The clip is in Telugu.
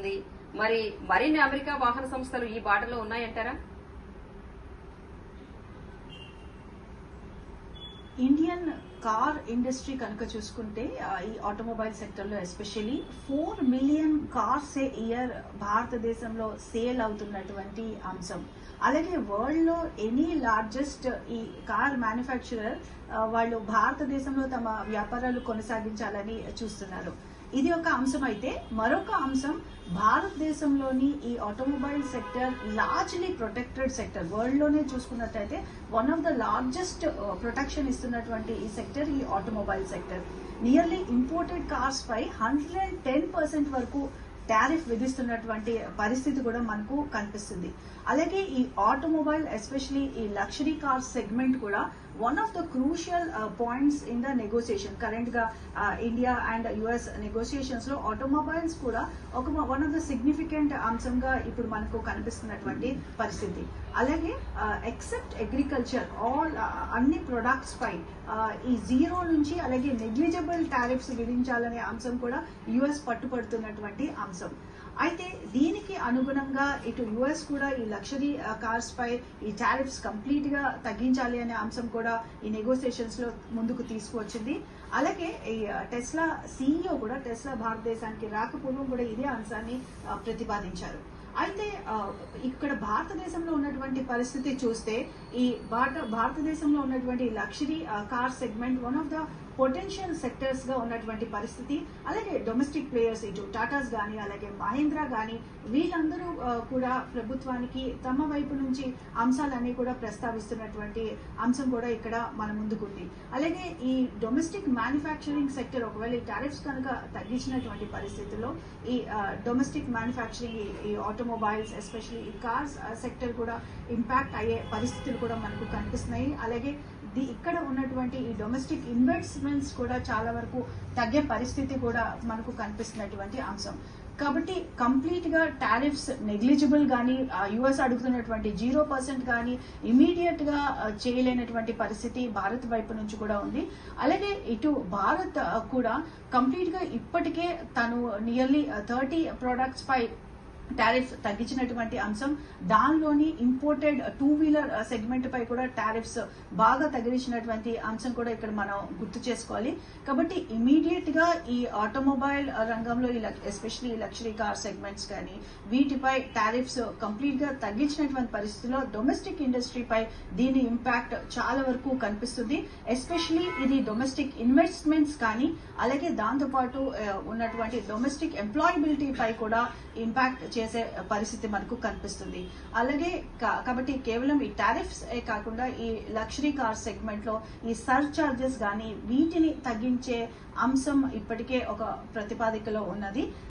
కనిపిస్తుంది. మరి మరిన్ని అమెరికా వాహన సంస్థలు ఈ బాటలో ఉన్నాయంటారా? ఇండియన్ కార్ ఇండస్ట్రీ కనుక చూసుకుంటే ఈ ఆటోమొబైల్ సెక్టర్ లో ఎస్పెషల్లీ 4 మిలియన్ కార్స్ ఏ ఇయర్ భారతదేశంలో సేల్ అవుతున్నటువంటి అంశం. అలాగే వరల్డ్ లో ఎనీ లార్జెస్ట్ ఈ కార్ మ్యానుఫ్యాక్చరర్ వాళ్ళు భారతదేశంలో తమ వ్యాపారాలు కొనసాగించాలని చూస్తున్నారు. ఇది ఒక అంశం. అయితే మరొక అంశం, భారతదేశంలోని ఈ automobile sector largely protected sector. World లోనే చూసుకున్నట్టయితే one of the largest protection ఇస్తున్నటువంటి ఈ సెక్టర్ ఈ automobile sector. Nearly imported cars పై 110% వరకు టారిఫ్ విధిస్తున్నటువంటి పరిస్థితి కూడా మనకు కనిపిస్తుంది. అలాగే ఈ ఆటోమొబైల్ ఎస్పెషలీ ఈ లగ్జరీ కార్ సెగ్మెంట్ కూడా one of the crucial points in the negotiation. Current గా ఇండియా అండ్ యుఎస్ నెగోసియేషన్స్ లో ఆటోమొబైల్స్ కూడా ఒక వన్ ఆఫ్ ద సిగ్నిఫికెంట్ అంశంగా ఇప్పుడు మనకు కనిపిస్తున్నటువంటి పరిస్థితి. అలాగే ఎక్సెప్ట్ అగ్రికల్చర్ అన్ని ప్రొడక్ట్స్ పై ఈ 0 నుంచి అలాగే నెగ్లిజిబుల్ టారిఫ్స్ విధించాలనే అంశం కూడా యుఎస్ పట్టుపడుతున్నటువంటి అంశం. అయితే దీనికి అనుగుణంగా ఇటు యుఎస్ కూడా ఈ లగ్జరీ కార్స్ పై ఈ టారిఫ్స్ కంప్లీట్ గా తగ్గించాలి అనే అంశం కూడా ఈ నెగోసియేషన్స్ లో ముందుకు తీసుకువచ్చింది. అలాగే ఈ టెస్లా సిఇఓ కూడా టెస్లా భారతదేశానికి రాకపూర్వం కూడా ఇదే అంశాన్ని ప్రతిపాదించారు. అయితే ఇక్కడ భారతదేశంలో ఉన్నటువంటి పరిస్థితి చూస్తే ఈ భారతదేశంలో ఉన్నటువంటి luxury car segment one of the potential sectors గా ఉన్నటువంటి పరిస్థితి. అలాగే డొమెస్టిక్ ప్లేయర్స్ ఇటు టాటాస్ గానీ అలాగే మహీంద్రా గానీ వీళ్ళందరూ కూడా ప్రభుత్వానికి తమ వైపు నుంచి అంశాలన్నీ కూడా ప్రస్తావిస్తున్నటువంటి అంశం కూడా ఇక్కడ మన ముందుకుంది. అలాగే ఈ డొమెస్టిక్ మ్యానుఫ్యాక్చరింగ్ సెక్టర్ ఒకవేళ ఈ టారిఫ్స్ కనుక తగ్గించినటువంటి పరిస్థితుల్లో ఈ డొమెస్టిక్ మ్యానుఫ్యాక్చరింగ్ ఈ ఆటోమొబైల్స్ ఎస్పెషల్లీ ఈ కార్స్ సెక్టర్ కూడా ఇంపాక్ట్ అయ్యే పరిస్థితులు కూడా మనకు కనిపిస్తున్నాయి. అలాగే ఇక్కడ ఉన్నటువంటి ఈ డొమెస్టిక్ ఇన్వెస్ట్మెంట్స్ కూడా చాలా వరకు తగ్గే పరిస్థితి కూడా మనకు కనిపిస్తున్నటువంటి అంశం. కాబట్టి కంప్లీట్ గా టారిఫ్స్ నెగ్లిజిబుల్ గానీ యుఎస్ అడుగుతున్నటువంటి 0% గానీ ఇమీడియట్ గా చేయలేనటువంటి పరిస్థితి భారత్ వైపు నుంచి కూడా ఉంది. అలాగే ఇటు భారత్ కూడా కంప్లీట్ గా ఇప్పటికే తను నియర్లీ 30 ప్రొడక్ట్స్ పై టారిఫ్ తగ్గించినటువంటి అంశం. దానిలోని ఇంపోర్టెడ్ 2 వీలర్ సెగ్మెంట్ పై కూడా టారిఫ్స్ బాగా తగ్గించినటువంటి అంశం కూడా ఇక్కడ మనం గుర్తు చేసుకోవాలి. కాబట్టి ఇమీడియట్ గా ఈ ఆటోమొబైల్ రంగంలో ఎస్పెషల్లీ లగ్జరీ కార్ సెగ్మెంట్స్ కానీ వీటిపై టారిఫ్స్ కంప్లీట్ గా తగ్గించినటువంటి పరిస్థితుల్లో డొమెస్టిక్ ఇండస్ట్రీ పై దీని ఇంపాక్ట్ చాలా వరకు కనిపిస్తుంది. ఎస్పెషల్లీ ఇది డొమెస్టిక్ ఇన్వెస్ట్మెంట్స్ కానీ అలాగే దాంతోపాటు ఉన్నటువంటి డొమెస్టిక్ ఎంప్లాయబిలిటీ పై కూడా ఇంపాక్ట్ చేసే పరిస్థితి మనకు కనిపిస్తుంది. అలాగే కాబట్టి కేవలం ఈ టారిఫ్స్ కాకుండా ఈ లగ్జరీ కార్ సెగ్మెంట్ లో ఈ సర్ చార్జెస్ గానీ వీటిని తగ్గించే అంశం ఇప్పటికే ఒక ప్రతిపాదికలో ఉన్నది.